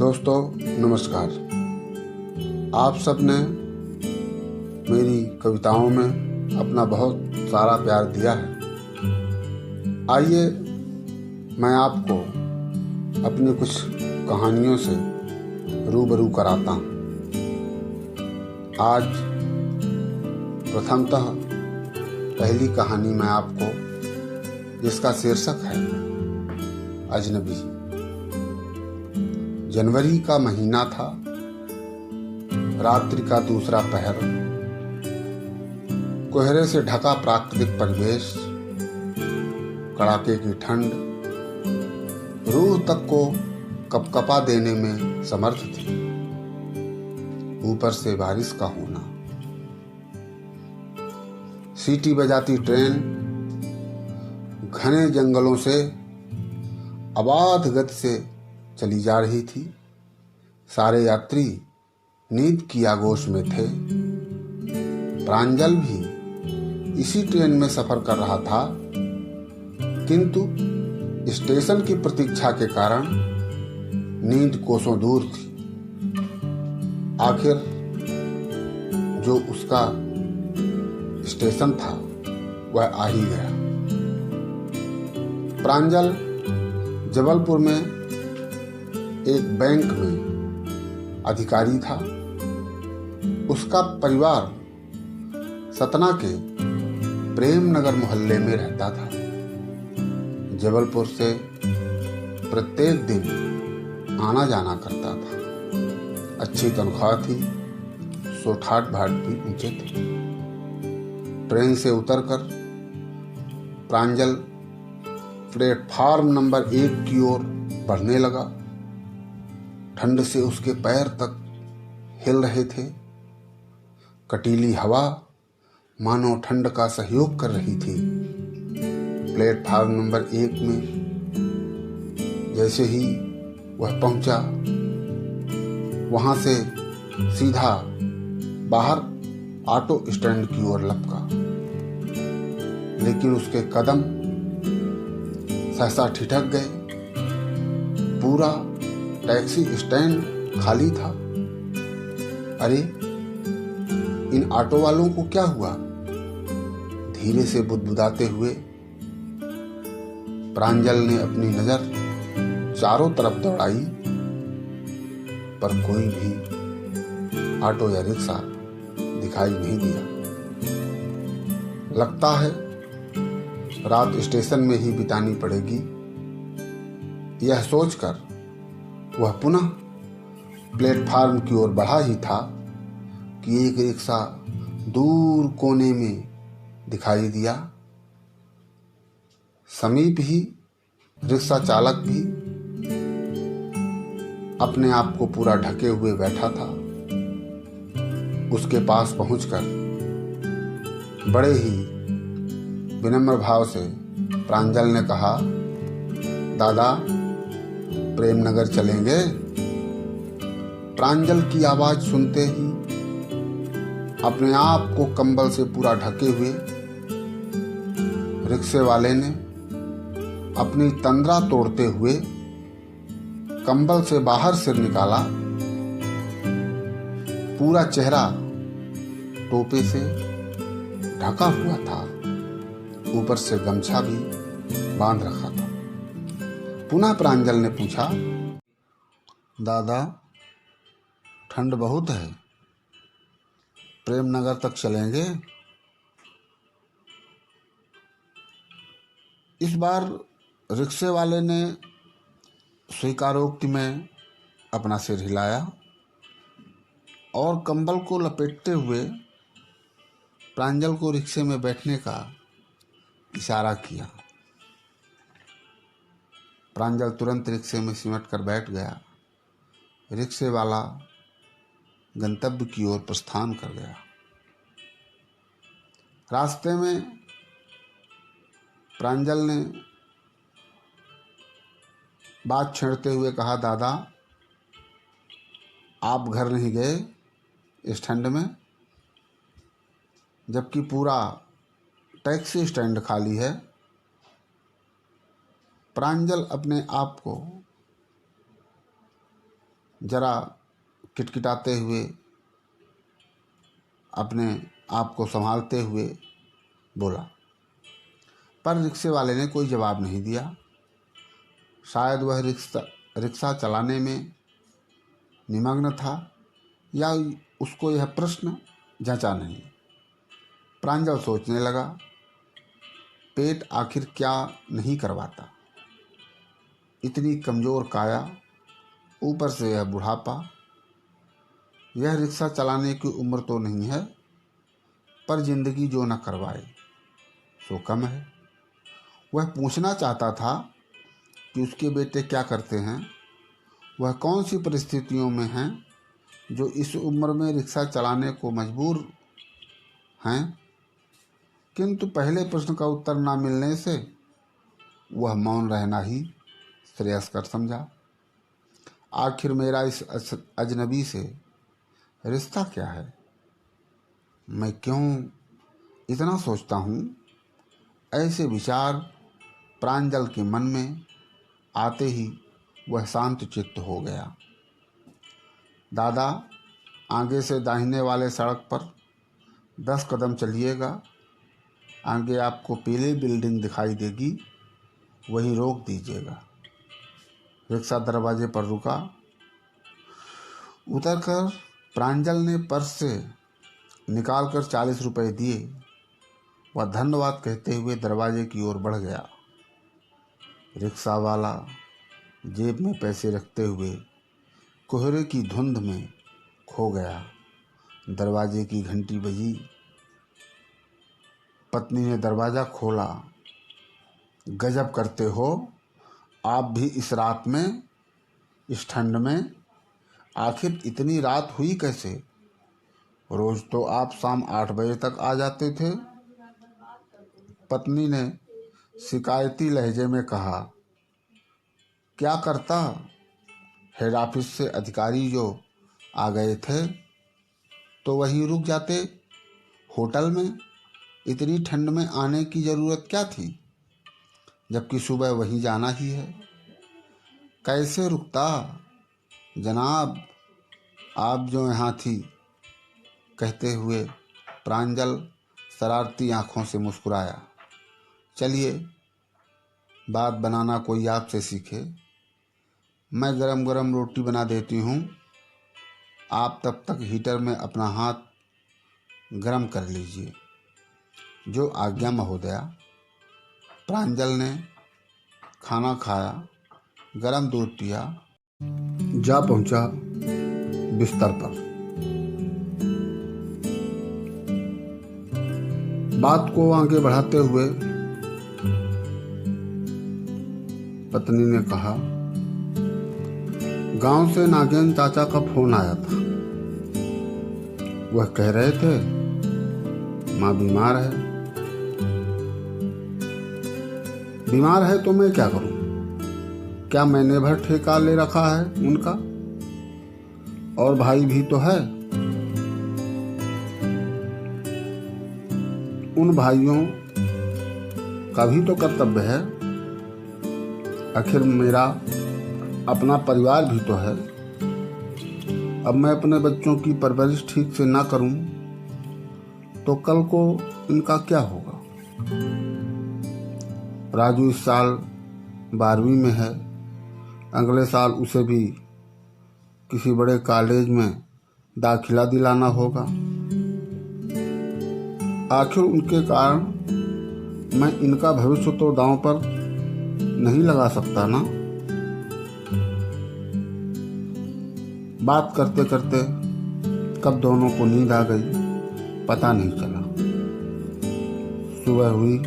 दोस्तों नमस्कार। आप सब ने मेरी कविताओं में अपना बहुत सारा प्यार दिया है। आइए मैं आपको अपनी कुछ कहानियों से रूबरू कराता हूँ। आज प्रथमतः पहली कहानी मैं आपको, जिसका शीर्षक है अजनबी। जनवरी का महीना था, रात्रि का दूसरा पहर, कोहरे से ढका प्राकृतिक परिवेश, कड़ाके की ठंड रूह तक को कपकपा देने में समर्थ थी। ऊपर से बारिश का होना, सीटी बजाती ट्रेन घने जंगलों से अबाध गति से चली जा रही थी। सारे यात्री नींद की आगोश में थे। प्रांजल भी इसी ट्रेन में सफर कर रहा था, किंतु स्टेशन की प्रतीक्षा के कारण नींद कोसों दूर थी। आखिर जो उसका स्टेशन था वह आ ही गया। प्रांजल जबलपुर में एक बैंक में अधिकारी था। उसका परिवार सतना के प्रेम नगर मोहल्ले में रहता था। जबलपुर से प्रत्येक दिन आना जाना करता था। अच्छी तनख्वाह थी, सो ठाट बाट भी ऊंचे थे। ट्रेन से उतरकर प्रांजल प्लेटफार्म नंबर 1 की ओर बढ़ने लगा। ठंड से उसके पैर तक हिल रहे थे। कटीली हवा मानो ठंड का सहयोग कर रही थी। प्लेटफार्म नंबर 1 में जैसे ही वह पहुंचा, वहां से सीधा बाहर ऑटो स्टैंड की ओर लपका। लेकिन उसके कदम सहसा ठिठक गए। पूरा टैक्सी स्टैंड खाली था। अरे, इन ऑटो वालों को क्या हुआ? धीरे से बुदबुदाते हुए प्रांजल ने अपनी नजर चारों तरफ दौड़ाई, पर कोई भी ऑटो या रिक्शा दिखाई नहीं दिया। लगता है रात स्टेशन में ही बितानी पड़ेगी। यह सोचकर वह पुनः प्लेटफार्म की ओर बढ़ा ही था कि एक रिक्शा दूर कोने में दिखाई दिया। समीप ही रिक्शा चालक भी अपने आप को पूरा ढके हुए बैठा था। उसके पास पहुंचकर बड़े ही विनम्र भाव से प्रांजल ने कहा, दादा, प्रेमनगर चलेंगे? प्रांजल की आवाज सुनते ही अपने आप को कंबल से पूरा ढके हुए रिक्शे वाले ने अपनी तंद्रा तोड़ते हुए कंबल से बाहर सिर निकाला। पूरा चेहरा टोपे से ढका हुआ था, ऊपर से गमछा भी बांध रखा था। पुनः प्रांजल ने पूछा, दादा, ठंड बहुत है, प्रेमनगर तक चलेंगे? इस बार रिक्शे वाले ने स्वीकारोक्ति में अपना सिर हिलाया और कंबल को लपेटते हुए प्रांजल को रिक्शे में बैठने का इशारा किया। प्रांजल तुरंत रिक्शे में सिमट कर बैठ गया। रिक्शे वाला गंतव्य की ओर प्रस्थान कर गया। रास्ते में प्रांजल ने बात छेड़ते हुए कहा, दादा, आप घर नहीं गए इस ठंड में, जबकि पूरा टैक्सी स्टैंड खाली है। प्रांजल अपने आप को जरा किटकिटाते हुए, अपने आप को संभालते हुए बोला, पर रिक्शे वाले ने कोई जवाब नहीं दिया। शायद वह रिक्शा चलाने में निमग्न था या उसको यह प्रश्न जंचा नहीं। प्रांजल सोचने लगा, पेट आखिर क्या नहीं करवाता। इतनी कमज़ोर काया, ऊपर से यह बुढ़ापा। यह रिक्शा चलाने की उम्र तो नहीं है, पर जिंदगी जो न करवाए सो कम है। वह पूछना चाहता था कि उसके बेटे क्या करते हैं, वह कौन सी परिस्थितियों में हैं जो इस उम्र में रिक्शा चलाने को मजबूर हैं, किंतु पहले प्रश्न का उत्तर न मिलने से वह मौन रहना ही श्रेयस्कर समझा। आखिर मेरा इस अजनबी से रिश्ता क्या है? मैं क्यों इतना सोचता हूँ? ऐसे विचार प्रांजल के मन में आते ही वह शांत चित्त हो गया। दादा, आगे से दाहिने वाले सड़क पर 10 कदम चलिएगा, आगे आपको पीली बिल्डिंग दिखाई देगी, वहीं रोक दीजिएगा। रिक्शा दरवाजे पर रुका। उतरकर प्रांजल ने पर्स से निकालकर 40 रुपए दिए। वह धन्यवाद कहते हुए दरवाजे की ओर बढ़ गया। रिक्शा वाला जेब में पैसे रखते हुए कोहरे की धुंध में खो गया। दरवाजे की घंटी बजी। पत्नी ने दरवाज़ा खोला। गजब करते हो आप भी इस रात में, इस ठंड में। आखिर इतनी रात हुई कैसे? रोज तो आप शाम 8 बजे तक आ जाते थे। पत्नी ने शिकायती लहजे में कहा। क्या करता, हेड ऑफिस से अधिकारी जो आ गए थे तो वहीं रुक जाते होटल में। इतनी ठंड में आने की ज़रूरत क्या थी, जबकि सुबह वहीं जाना ही है। कैसे रुकता जनाब, आप जो यहाँ थी, कहते हुए प्रांजल शरारती आंखों से मुस्कुराया। चलिए, बात बनाना कोई आपसे सीखे। मैं गरम गरम रोटी बना देती हूँ, आप तब तक हीटर में अपना हाथ गरम कर लीजिए। जो आज्ञा महोदया। प्रांजल ने खाना खाया, गरम दूध पिया, जा पहुंचा बिस्तर पर। बात को आगे बढ़ाते हुए पत्नी ने कहा, गांव से नागेन चाचा का फोन आया था। वह कह रहे थे माँ बीमार है। बीमार है तो मैं क्या करूं? क्या मैंने भर ठेका ले रखा है उनका? और भाई भी तो है। उन भाइयों का भी तो कर्तव्य है। आखिर मेरा अपना परिवार भी तो है। अब मैं अपने बच्चों की परवरिश ठीक से ना करूं तो कल को इनका क्या होगा? राजू इस साल 12वीं में है। अगले साल उसे भी किसी बड़े कॉलेज में दाखिला दिलाना होगा। आखिर उनके कारण मैं इनका भविष्य तो दांव पर नहीं लगा सकता ना। बात करते करते कब दोनों को नींद आ गई पता नहीं चला। सुबह हुई।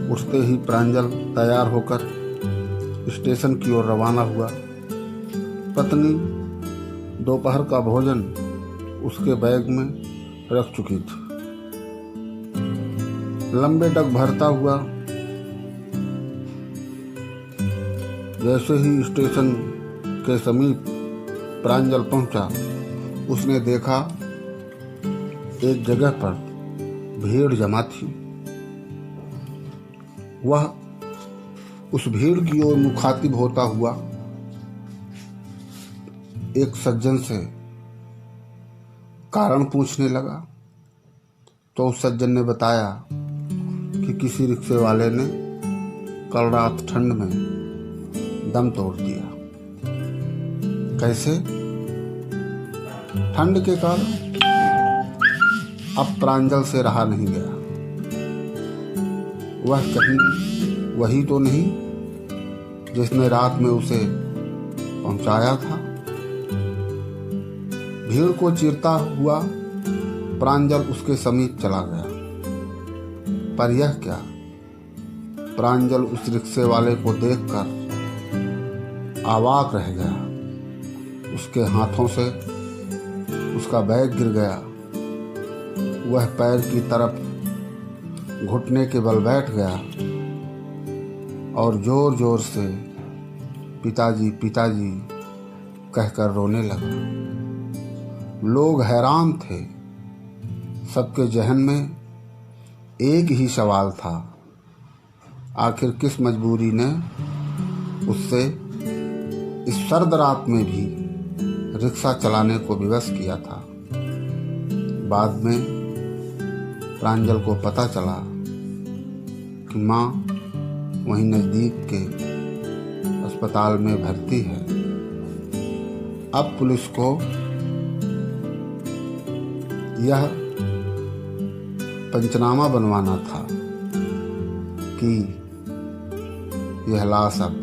उठते ही प्रांजल तैयार होकर स्टेशन की ओर रवाना हुआ। पत्नी दोपहर का भोजन उसके बैग में रख चुकी थी। लंबे डग भरता हुआ जैसे ही स्टेशन के समीप प्रांजल पहुंचा, उसने देखा एक जगह पर भीड़ जमा थी। वह उस भीड़ की ओर मुखातिब होता हुआ एक सज्जन से कारण पूछने लगा तो उस सज्जन ने बताया कि किसी रिक्शे वाले ने कल रात ठंड में दम तोड़ दिया। कैसे? ठंड के कारण अब प्रांजल से रहा नहीं गया। वह कहीं वही तो नहीं जिसने रात में उसे पहुंचाया था। भीड़ को चीरता हुआ प्रांजल उसके समीप चला गया, पर यह क्या, प्रांजल उस रिक्शे वाले को देखकर अवाक रह गया। उसके हाथों से उसका बैग गिर गया। वह पैर की तरफ घुटने के बल बैठ गया और जोर जोर से पिताजी पिताजी कहकर रोने लगा। लोग हैरान थे। सबके जहन में एक ही सवाल था, आखिर किस मजबूरी ने उससे इस सर्द रात में भी रिक्शा चलाने को विवश किया था। बाद में प्रांजल को पता चला कि माँ वहीं नज़दीक के अस्पताल में भर्ती है। अब पुलिस को यह पंचनामा बनवाना था कि यह लाश अब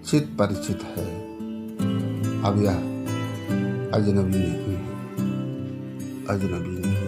चित परिचित है, अब यह अजनबी नहीं है।